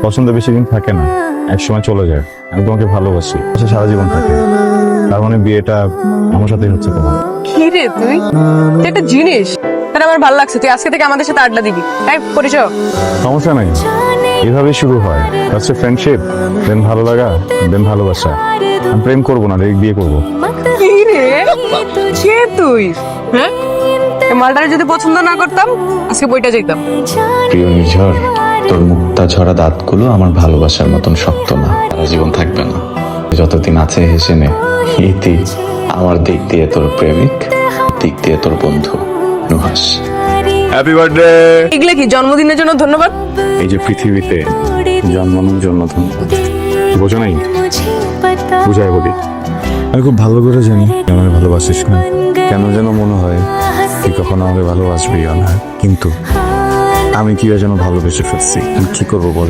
পছন্দ বেশি দিন থাকে না, এক সময় চলে যায়। আমি তোমাকে ভালোবাসি, সে সারা জীবন থাকে। তার মানে বিয়েটা আমার সাথেই হচ্ছে তোমার। কি রে তুই একটা জিনিস, তার আমার ভালো লাগছে। তুই আজকে থেকে আমাদের সাথে আড্ডা দিবি, তাই করিস? সমস্যা নাই, এভাবেই শুরু হয়। ফার্স্টে ফ্রেন্ডশিপ, দেন ভালো লাগা, দেন ভালোবাসা। আমি প্রেম করবো না, ডাইরেক্ট বিয়ে করবো। কি রে, কে তুই? হ্যাঁ, এই মালটারে যদি পছন্দ না করতাম আজকে বইটা যেতাম। প্রিয় নিঝর, তোর মুক্তা ঝরা দাঁতগুলো আমার ভালোবাসার মতন শক্ত না, সারা জীবন থাকবে না। যতদিন আছে হেসে নে। ইতি, আমার দিক দিয়ে তোর প্রেমিক, দিক দিয়ে তোর বন্ধু নুহাস। Happy birthday. এগুলো কি জন্মদিনের জন্য ধন্যবাদ? এই যে পৃথিবীতে জন্মানোর জন্য ধন্যবাদ। বোঝো নাই, বুঝাই বলি। আমি খুব ভালো করে জানি আমাকে ভালোবাসিস না। কেন যেন মনে হয় তুই কখনো আমাকে ভালোবাসবি না, কিন্তু আমি কি যেন ভালোবেসে ফেলছি। আমি কি করবো বল?